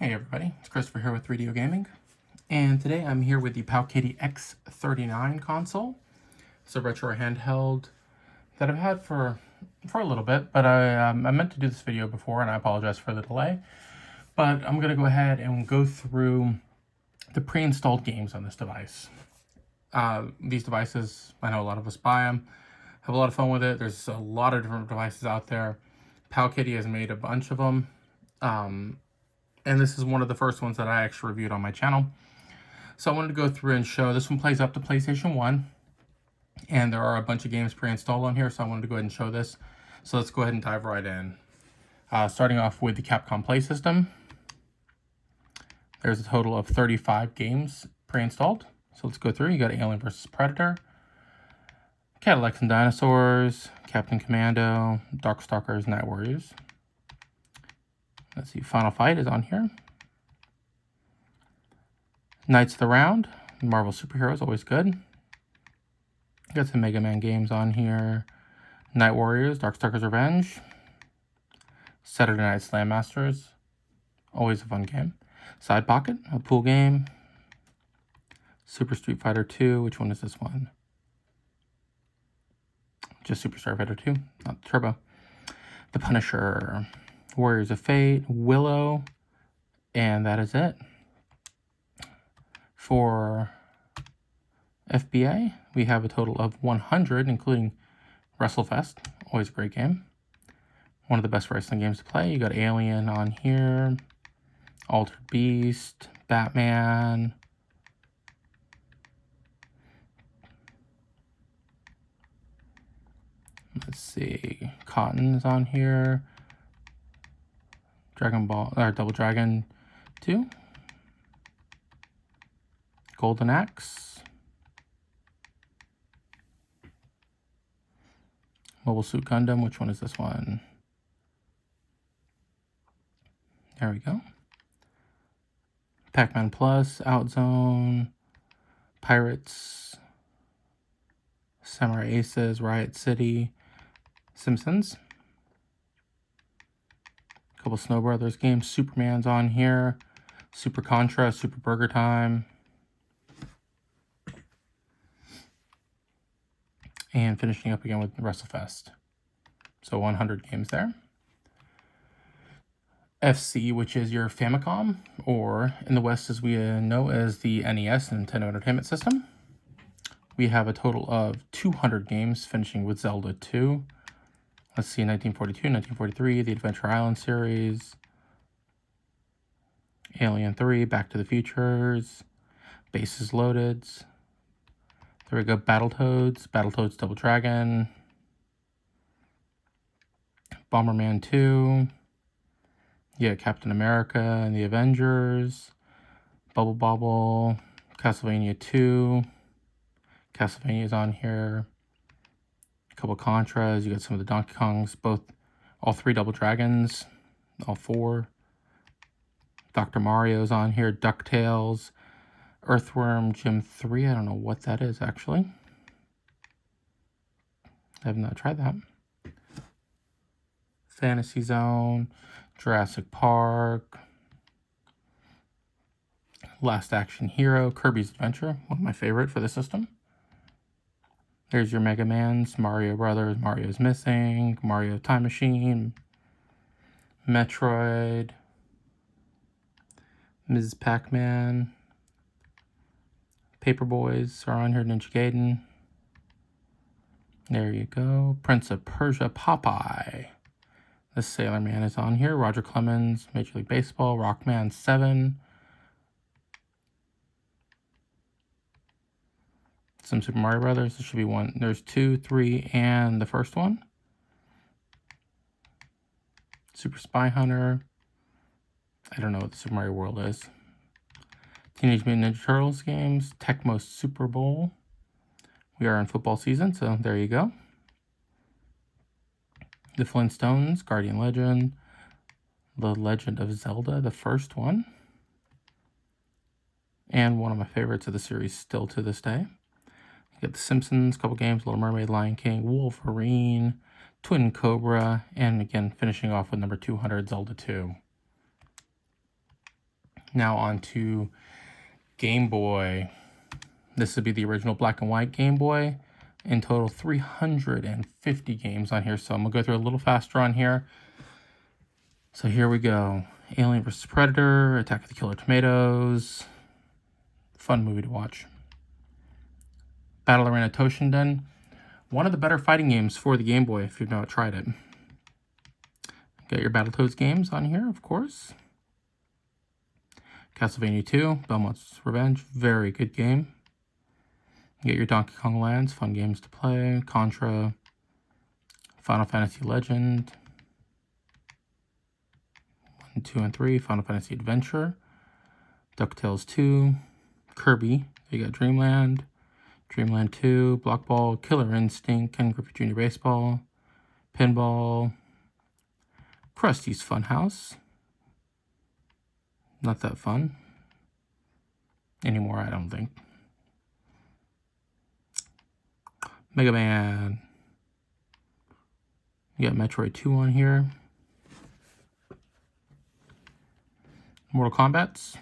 Hey everybody, it's Christopher here with 3DO Gaming, and today I'm here with the PowKiddy X39 console. It's a retro handheld that I've had for a little bit, but I meant to do this video before, and I apologize for the delay. But I'm going to go ahead and go through the pre-installed games on this device. These devices, I know a lot of us buy them, have a lot of fun with it. There's a lot of different devices out there. PowKiddy has made a bunch of them. And this is one of the first ones that I actually reviewed on my channel. So I wanted to go through and show, this one plays up to PlayStation 1. And there are a bunch of games pre-installed on here, so I wanted to go ahead and show this. So let's go ahead and dive right in. Starting off with the Capcom Play System. There's a total of 35 games pre-installed. So let's go through. You got Alien vs. Predator, Cadillacs and Dinosaurs, Captain Commando, Darkstalkers, Night Warriors. Let's see, Final Fight is on here. Knights of the Round, Marvel Superheroes, always good. Got some Mega Man games on here. Night Warriors, Darkstalkers Revenge. Saturday Night Slam Masters, always a fun game. Side Pocket, a pool game. Super Street Fighter 2, which one is this one? Just Super Street Fighter 2, not Turbo. The Punisher, Warriors of Fate, Willow, and that is it. For FBA, we have a total of 100, including WrestleFest, always a great game. One of the best wrestling games to play. You got Alien on here, Altered Beast, Batman. Let's see, Cotton is on here. Dragon Ball, or Double Dragon 2. Golden Axe. Mobile Suit Gundam, which one is this one? There we go. Pac-Man Plus, Outzone, Pirates, Samurai Aces, Riot City, Simpsons. A couple Snow Brothers games. Superman's on here. Super Contra, Super Burger Time. And finishing up again with WrestleFest. So 100 games there. FC, which is your Famicom, or in the West as we know as the NES, Nintendo Entertainment System. We have a total of 200 games, finishing with Zelda 2. Let's see, 1942, 1943, the Adventure Island series, Alien 3, Back to the Futures, Bases Loaded. There we go, Battletoads Double Dragon, Bomberman 2, yeah, Captain America and the Avengers, Bubble Bobble, Castlevania 2, Castlevania's on here. A couple Contras, you got some of the Donkey Kongs, all three Double Dragons, all four. Dr. Mario's on here, DuckTales, Earthworm Jim 3, I don't know what that is actually. I have not tried that. Fantasy Zone, Jurassic Park, Last Action Hero, Kirby's Adventure, one of my favorite for the system. There's your Mega Mans, Mario Brothers, Mario's Missing, Mario Time Machine, Metroid, Ms. Pac-Man, Paper Boys are on here, Ninja Gaiden. There you go. Prince of Persia, Popeye. The Sailor Man is on here. Roger Clemens, Major League Baseball, Rockman 7. Some Super Mario Brothers. There should be one. There's 2, 3, and the first one. Super Spy Hunter. I don't know what the Super Mario World is. Teenage Mutant Ninja Turtles games. Tecmo Super Bowl. We are in football season, so there you go. The Flintstones, Guardian Legend. The Legend of Zelda, the first one. And one of my favorites of the series still to this day. You got The Simpsons, couple games, Little Mermaid, Lion King, Wolverine, Twin Cobra, and again, finishing off with number 200, Zelda 2. Now on to Game Boy. This would be the original black and white Game Boy. In total, 350 games on here. So I'm going to go through a little faster on here. So here we go. Alien vs. Predator, Attack of the Killer Tomatoes. Fun movie to watch. Battle Arena Toshinden. One of the better fighting games for the Game Boy if you've not tried it. Got your Battletoads games on here, of course. Castlevania 2, Belmont's Revenge, very good game. You get your Donkey Kong Lands, fun games to play. Contra, Final Fantasy Legend, 1, 2, and 3, Final Fantasy Adventure, DuckTales 2, Kirby, you got Dreamland, Dreamland 2, Block Ball, Killer Instinct, Ken Griffey Jr. Baseball, Pinball, Krusty's Funhouse. Not that fun anymore, I don't think. Mega Man. You got Metroid 2 on here. Mortal Kombat's.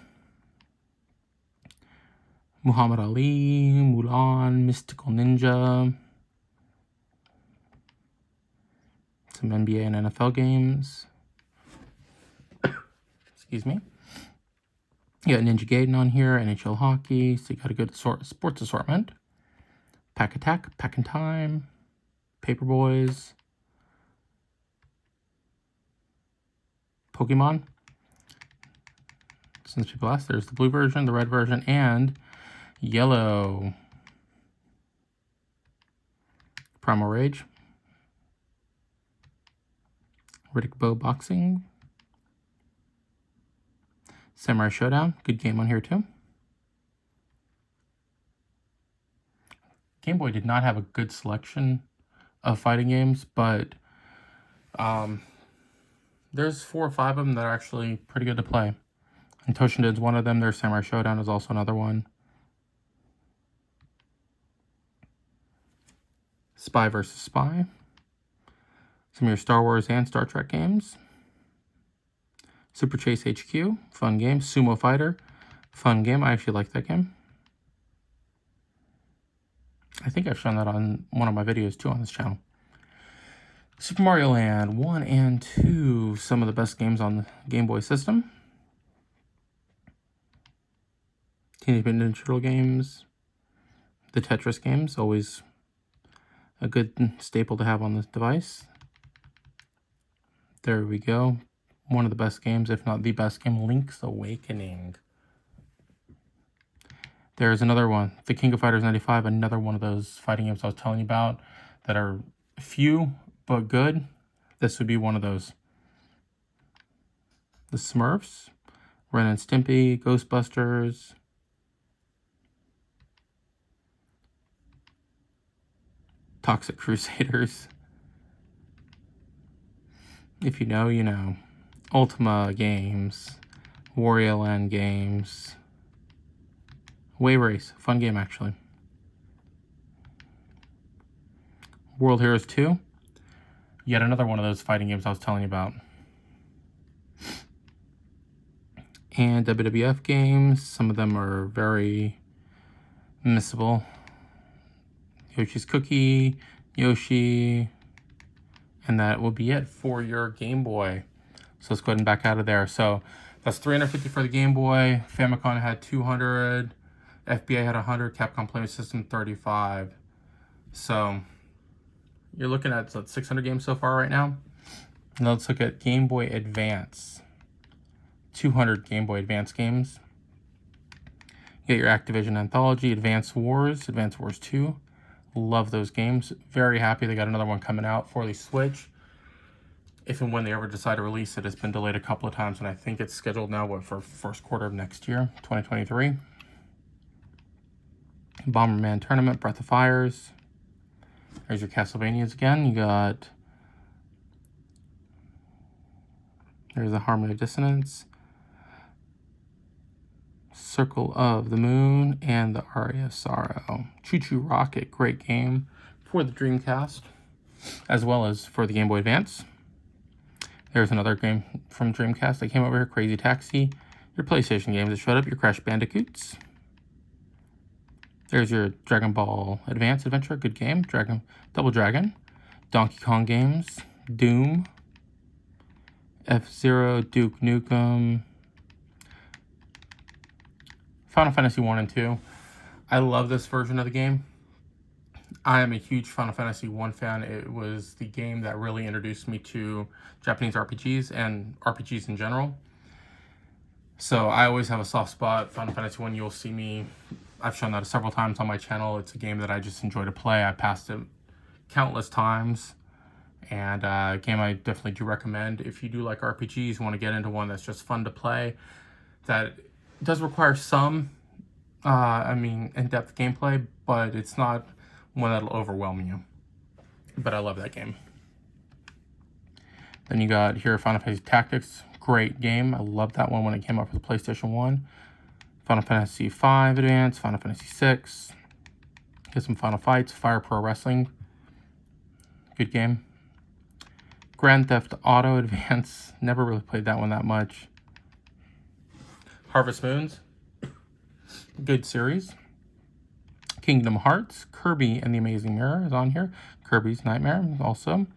Muhammad Ali, Mulan, Mystical Ninja. Some NBA and NFL games. Excuse me. You got Ninja Gaiden on here, NHL Hockey, so you got a good sports assortment. Pack Attack, Pack in Time, Paperboys, Pokemon. Since people asked, there's the blue version, the red version, and yellow. Primal Rage. Riddick Bowe Boxing. Samurai Showdown, good game on here too. Game Boy did not have a good selection of fighting games, but there's 4 or 5 of them that are actually pretty good to play. And Toshinden's one of them. Their Samurai Showdown is also another one. Spy vs. Spy. Some of your Star Wars and Star Trek games. Super Chase HQ, fun game. Sumo Fighter, fun game. I actually like that game. I think I've shown that on one of my videos too on this channel. Super Mario Land 1 and 2, some of the best games on the Game Boy system. Teenage Mutant Ninja Turtle games. The Tetris games, always a good staple to have on this device. There we go. One of the best games, if not the best game, Link's Awakening. There's another one, The King of Fighters 95, another one of those fighting games I was telling you about that are few but good. This would be one of those. The Smurfs, Ren and Stimpy, Ghostbusters, Toxic Crusaders. If you know, you know. Ultima games, Wario Land games, Wave Race, fun game actually. World Heroes 2, yet another one of those fighting games I was telling you about. And WWF games, some of them are very missable. Yoshi's Cookie, Yoshi, and that will be it for your Game Boy. So let's go ahead and back out of there. So that's 350 for the Game Boy. Famicom had 200. FBA had 100. Capcom Playing System 35. So you're looking at 600 games so far right now. Now let's look at Game Boy Advance. 200 Game Boy Advance games. You get your Activision Anthology, Advance Wars 2. Love those games. Very happy they got another one coming out for the Switch. If and when they ever decide to release it, it's been delayed a couple of times, and I think it's scheduled now, for first quarter of next year, 2023. Bomberman Tournament, Breath of Fires. There's your Castlevanias again. You got... There's the Harmony of Dissonance. Circle of the Moon, and the Aria of Sorrow. Choo Choo Rocket, great game for the Dreamcast, as well as for the Game Boy Advance. There's another game from Dreamcast that came over here, Crazy Taxi. Your PlayStation games that showed up, your Crash Bandicoots. There's your Dragon Ball Advance Adventure, good game. Double Dragon. Donkey Kong games. Doom. F-Zero, Duke Nukem. Final Fantasy 1 and 2. I love this version of the game. I am a huge Final Fantasy 1 fan. It was the game that really introduced me to Japanese RPGs and RPGs in general. So I always have a soft spot. Final Fantasy 1, you'll see me. I've shown that several times on my channel. It's a game that I just enjoy to play. I passed it countless times. And a game I definitely do recommend. If you do like RPGs, want to get into one that's just fun to play, that does require some, in-depth gameplay, but it's not one that'll overwhelm you. But I love that game. Then you got here Final Fantasy Tactics. Great game. I loved that one when it came out for the PlayStation 1. Final Fantasy 5 Advance, Final Fantasy 6. Get some Final Fights. Fire Pro Wrestling. Good game. Grand Theft Auto Advance. Never really played that one that much. Harvest Moons. Good series. Kingdom Hearts. Kirby and the Amazing Mirror is on here. Kirby's Nightmare also.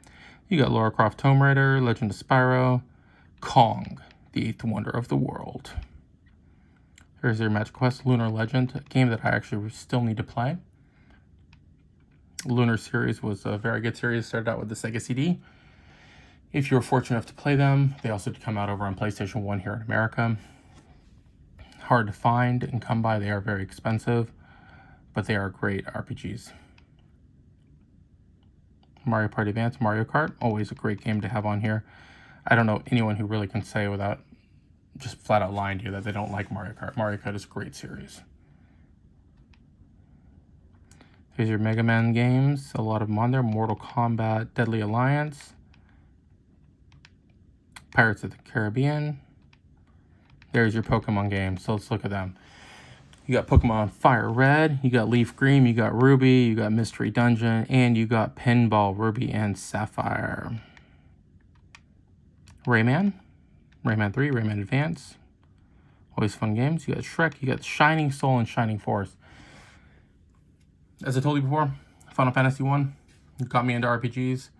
You got Lara Croft Tomb Raider, Legend of Spyro, Kong, the Eighth Wonder of the World. Here's your Magic Quest Lunar Legend, a game that I actually still need to play. Lunar series was a very good series. Started out with the Sega CD. If you were fortunate enough to play them, they also come out over on PlayStation 1 here in America. Hard to find and come by. They are very expensive, but they are great RPGs. Mario Party Advance, Mario Kart, always a great game to have on here. I don't know anyone who really can say without just flat out lying to you that they don't like Mario Kart. Mario Kart is a great series. Here's your Mega Man games, a lot of them on there. Mortal Kombat, Deadly Alliance, Pirates of the Caribbean. There's your Pokemon games, so let's look at them. You got Pokemon Fire Red, you got Leaf Green, you got Ruby, you got Mystery Dungeon, and you got Pinball Ruby and Sapphire. Rayman 3, Rayman Advance. Always fun games. You got Shrek, you got Shining Soul and Shining Force. As I told you before, Final Fantasy 1 got me into RPGs.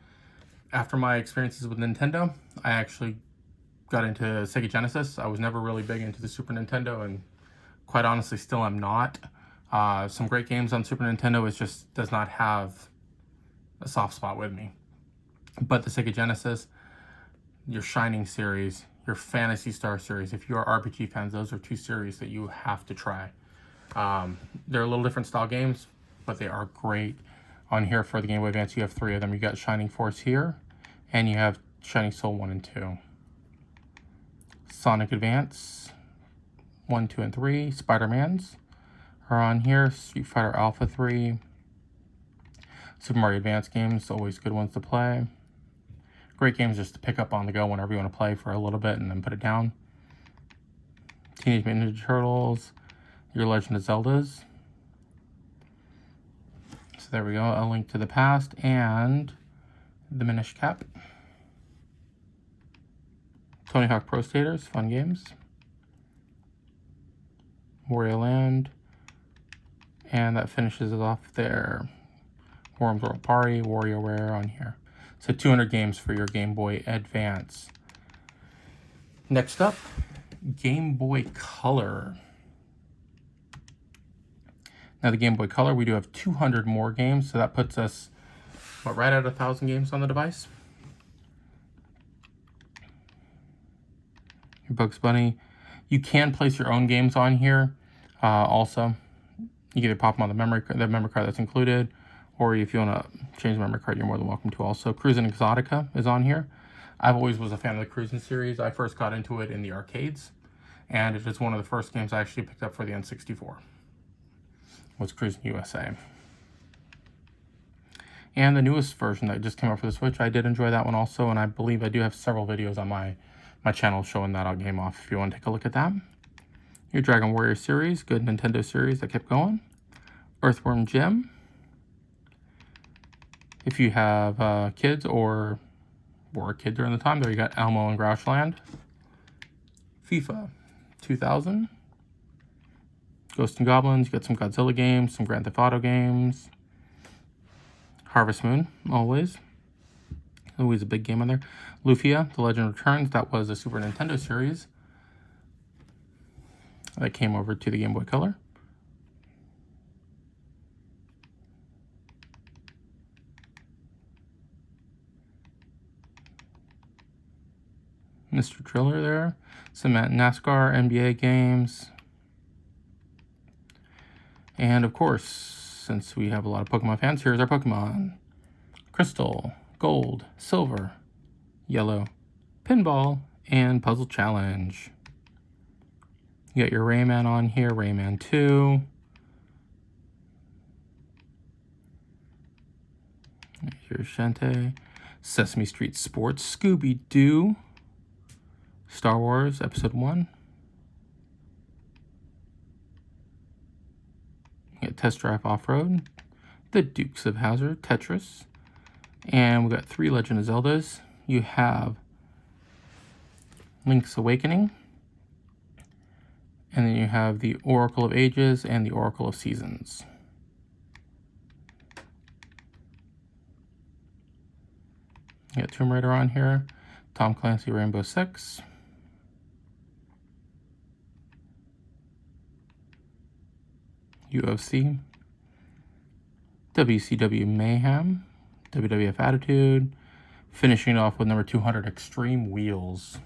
After my experiences with Nintendo, I actually got into Sega Genesis. I was never really big into the Super Nintendo, and quite honestly still am not. Some great games on Super Nintendo, it just does not have a soft spot with me. But the Sega Genesis, your Shining series, your Phantasy Star series, if you are RPG fans, those are two series that you have to try. They're a little different style games, but they are great. On here for the Game Boy Advance, you have 3 of them. You got Shining Force here, and you have Shining Soul 1 and 2. Sonic Advance 1, 2, and 3. Spider-Mans are on here. Street Fighter Alpha 3. Super Mario Advance games, always good ones to play. Great games just to pick up on the go whenever you want to play for a little bit and then put it down. Teenage Mutant Ninja Turtles. Your Legend of Zeldas. So there we go. A Link to the Past and the Minish Cap. Tony Hawk Pro Skaters, fun games. Wario Land. And that finishes it off there. Worms World Party, WarioWare on here. So 200 games for your Game Boy Advance. Next up, Game Boy Color. Now the Game Boy Color, we do have 200 more games, so that puts us, what, right at 1,000 games on the device? Your Bugs Bunny. You can place your own games on here. Also, you can either pop them on the memory card that's included, or if you want to change the memory card, you're more than welcome to also. Cruisin' Exotica is on here. I've always was a fan of the Cruisin' series. I first got into it in the arcades, and it is one of the first games I actually picked up for the N64. Was Cruisin' USA. And the newest version that just came out for the Switch, I did enjoy that one also, and I believe I do have several videos on my channel showing that game off if you want to take a look at that. Your Dragon Warrior series, good Nintendo series that kept going. Earthworm Jim. If you have kids or were a kid during the time, there you got Elmo and Grouchland. FIFA 2000. Ghosts and Goblins, you got some Godzilla games, some Grand Theft Auto games. Harvest Moon, always a big game on there. Lufia, The Legend Returns, that was a Super Nintendo series that came over to the Game Boy Color. Mr. Driller there. Some NASCAR, NBA games. And of course, since we have a lot of Pokemon fans, here's our Pokemon. Crystal, Gold, Silver, Yellow, Pinball, and Puzzle Challenge. You got your Rayman on here, Rayman 2. Here's Shantae. Sesame Street Sports, Scooby-Doo, Star Wars Episode 1. You got Test Drive Off-Road, The Dukes of Hazzard, Tetris. And we got 3 Legend of Zeldas. You have Link's Awakening. And then you have the Oracle of Ages and the Oracle of Seasons. You got Tomb Raider on here. Tom Clancy Rainbow Six. UFC. WCW Mayhem. WWF Attitude. Finishing off with number 200, Extreme Wheels.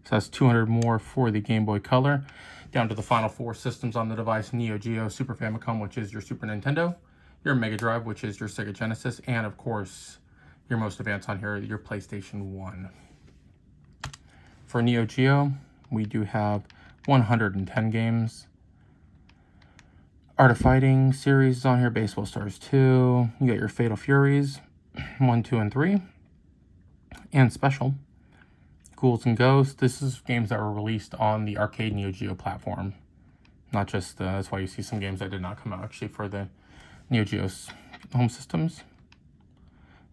So that's 200 more for the Game Boy Color. Down to the final 4 systems on the device: Neo Geo, Super Famicom, which is your Super Nintendo, your Mega Drive, which is your Sega Genesis, and of course, your most advanced on here, your PlayStation 1. For Neo Geo, we do have 110 games. Art of Fighting series is on here, Baseball Stars 2. You got your Fatal Furies 1, 2, and 3. And Special. Ghouls and Ghosts. This is games that were released on the arcade Neo Geo platform. Not just, that's why you see some games that did not come out actually for the Neo Geo's home systems.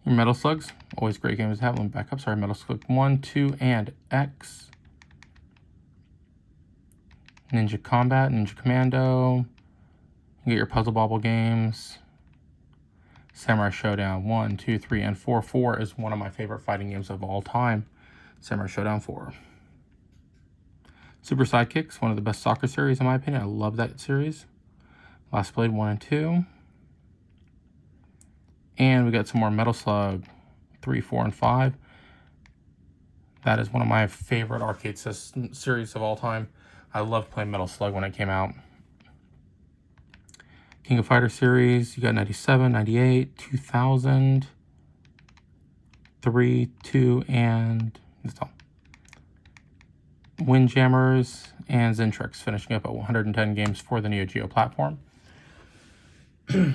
Your Metal Slugs, always great games to have. Let me back up, sorry. Metal Slug 1, 2, and X. Ninja Combat, Ninja Commando. You get your Puzzle Bobble games. Samurai Showdown 1, 2, 3, and 4. 4 is one of my favorite fighting games of all time. Samurai Showdown 4. Super Sidekicks, one of the best soccer series in my opinion. I love that series. Last Blade 1 and 2. And we got some more Metal Slug 3, 4, and 5. That is one of my favorite arcade system series of all time. I loved playing Metal Slug when it came out. King of Fighter series, you got 97, 98, 2000, 3, 2, and that's all. Windjammers and Zentrix, finishing up at 110 games for the Neo Geo platform.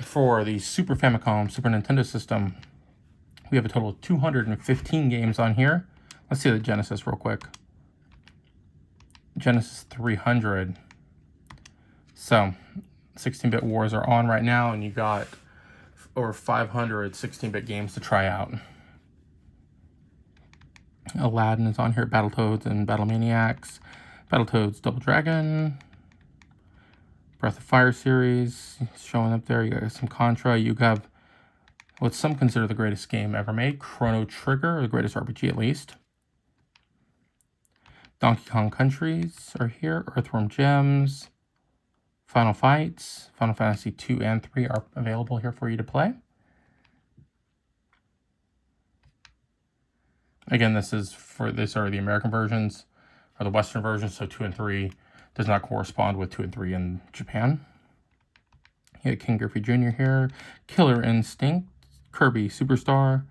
For the Super Famicom, Super Nintendo system, we have a total of 215 games on here. Let's see the Genesis real quick. Genesis 300. So, 16-bit wars are on right now, and you got over 500 16-bit games to try out. Aladdin is on here, Battletoads and Battlemaniacs, Battletoads Double Dragon, Breath of Fire series showing up there. You got some Contra. You have what some consider the greatest game ever made, Chrono Trigger, or the greatest RPG at least. Donkey Kong Countries are here, Earthworm Jim, Final Fights, Final Fantasy 2 and 3 are available here for you to play. Again, these are the American versions, or the Western versions, so 2 and 3 does not correspond with 2 and 3 in Japan. You got King Griffey Jr. here, Killer Instinct, Kirby Superstar.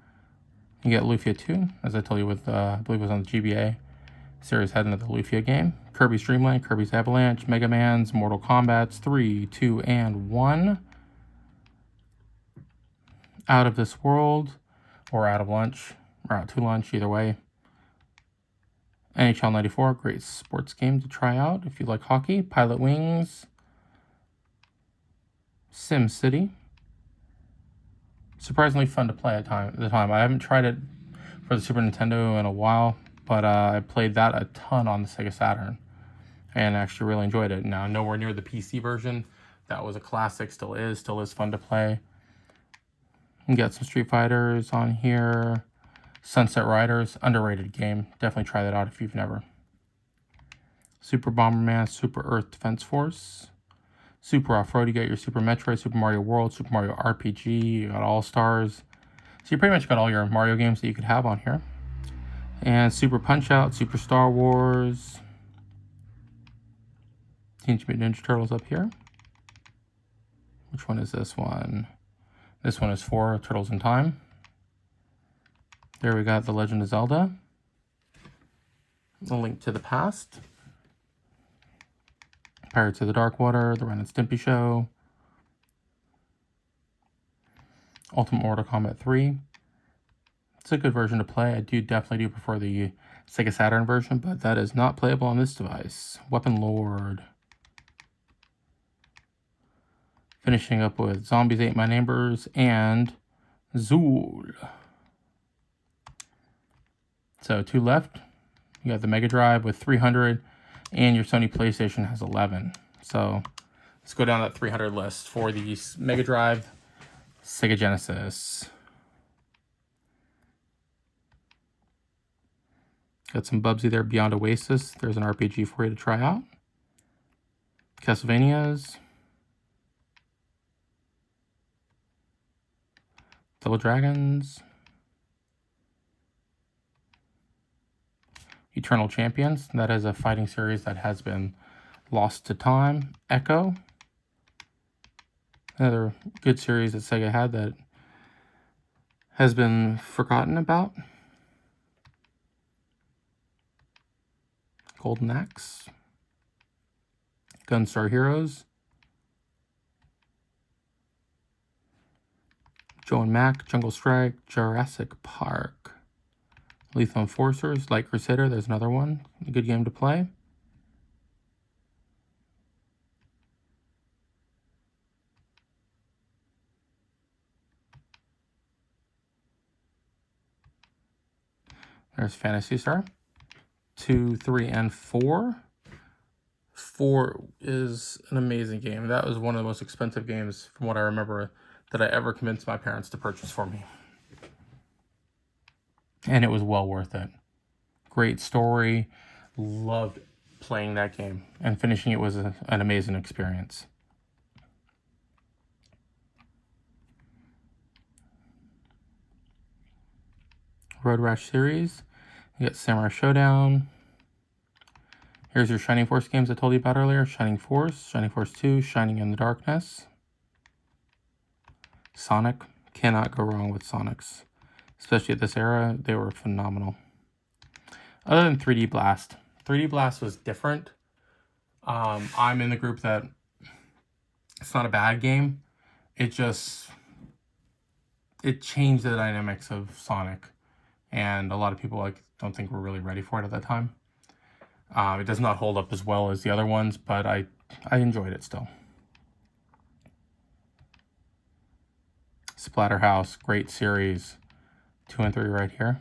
You got Lufia 2, as I told you with, I believe it was on the GBA series, had another Lufia game. Kirby's Dream Land, Kirby's Avalanche, Mega Man's, Mortal Kombat's 3, 2, and 1. Out of This World, or Out of Lunch, or Out to Lunch, either way. NHL 94, great sports game to try out if you like hockey. Pilot Wings. Sim City. Surprisingly fun to play at the time. I haven't tried it for the Super Nintendo in a while, but I played that a ton on the Sega Saturn. and actually really enjoyed it. Now, nowhere near the PC version. That was a classic, still is fun to play. You got some Street Fighters on here. Sunset Riders, underrated game. Definitely try that out if you've never. Super Bomberman, Super Earth Defense Force. Super Off-Road, you got your Super Metroid, Super Mario World, Super Mario RPG, you got All-Stars. So you pretty much got all your Mario games that you could have on here. And Super Punch-Out, Super Star Wars. Teenage Mutant Ninja Turtles up here. Which one is this one? This one is for Turtles in Time. There we got The Legend of Zelda. A Link to the Past. Pirates of the Dark Water, The Ren and Stimpy Show. Ultimate Mortal Kombat 3. It's a good version to play. I definitely prefer the Sega Saturn version, but that is not playable on this device. Weapon Lord. Finishing up with Zombies Ate My Neighbors and Zool. So 2 left. You got the Mega Drive with 300, and your Sony PlayStation has 11. So let's go down that 300 list for the Mega Drive, Sega Genesis. Got some Bubsy there, Beyond Oasis. There's an RPG for you to try out. Castlevanias. Double Dragons. Eternal Champions. That is a fighting series that has been lost to time. Echo. Another good series that Sega had that has been forgotten about. Golden Axe. Gunstar Heroes. Joe and Mac, Jungle Strike, Jurassic Park. Lethal Enforcers, Light Crusader, there's another one. A good game to play. There's Phantasy Star. 2, 3, and 4. 4 is an amazing game. That was one of the most expensive games, from what I remember, that I ever convinced my parents to purchase for me. And it was well worth it. Great story. Loved playing that game. And finishing it was an amazing experience. Road Rash series. You got Samurai Showdown. Here's your Shining Force games I told you about earlier. Shining Force, Shining Force 2, Shining in the Darkness. Sonic. Cannot go wrong with Sonics. Especially at this era, they were phenomenal. Other than 3D Blast. 3D Blast was different. I'm in the group that it's not a bad game. It changed the dynamics of Sonic. And a lot of people don't think we're really ready for it at that time. It does not hold up as well as the other ones, but I enjoyed it still. Splatterhouse, great series. 2 and 3 right here.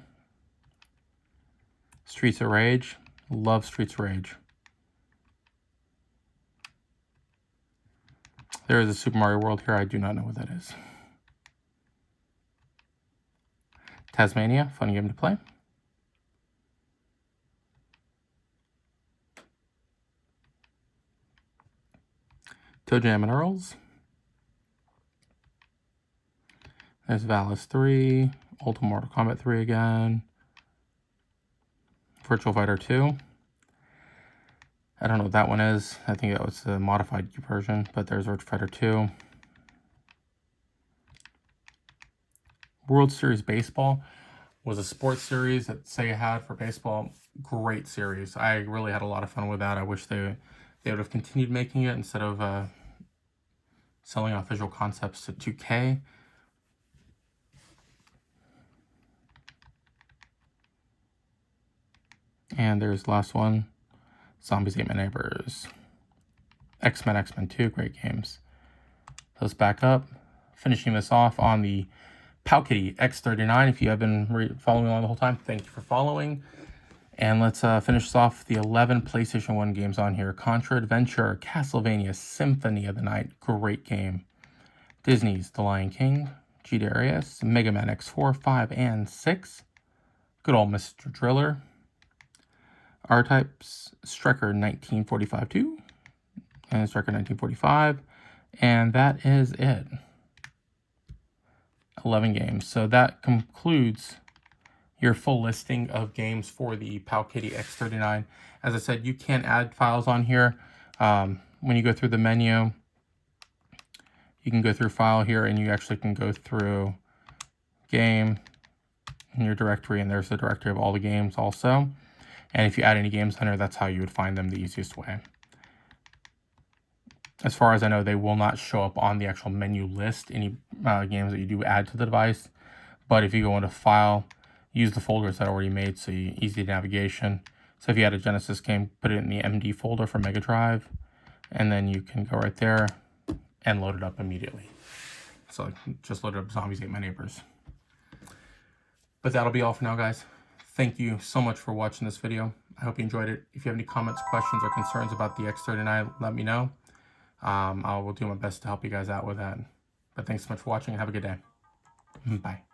Streets of Rage, love Streets of Rage. There is a Super Mario World here. I do not know what that is. Tasmania, fun game to play. Toe Jam and Earls. There's Valis 3, Ultimate Mortal Kombat 3 again. Virtual Fighter 2. I don't know what that one is. I think that was the modified version, but there's Virtual Fighter 2. World Series Baseball was a sports series that Sega had for baseball. Great series. I really had a lot of fun with that. I wish they would have continued making it instead of selling off Visual Concepts to 2K. And there's the last one, Zombies Ate My Neighbors. X-Men 2, great games. Let's back up. Finishing this off on the PowKiddy X39. If you have been following along the whole time, thank you for following. And let's finish off the 11 PlayStation 1 games on here. Contra Adventure, Castlevania, Symphony of the Night, great game. Disney's The Lion King, G-Darius, Mega Man X4, 5, and 6. Good old Mr. Driller. R-Types, Striker 1945-2, and Striker 1945. And that is it. 11 games. So that concludes your full listing of games for the PowKiddy X39. As I said, you can add files on here. When you go through the menu, you can go through File here, and you actually can go through Game in your directory, and there's the directory of all the games also. And if you add any games under, that's how you would find them the easiest way. As far as I know, they will not show up on the actual menu list, any games that you do add to the device. But if you go into File, use the folders that are already made, so easy navigation. So if you had a Genesis game, put it in the MD folder for Mega Drive, and then you can go right there and load it up immediately. So just load up Zombies Ate My Neighbors. But that'll be all for now, guys. Thank you so much for watching this video. I hope you enjoyed it. If you have any comments, questions, or concerns about the X39, let me know. I will do my best to help you guys out with that. But thanks so much for watching, and have a good day. Bye.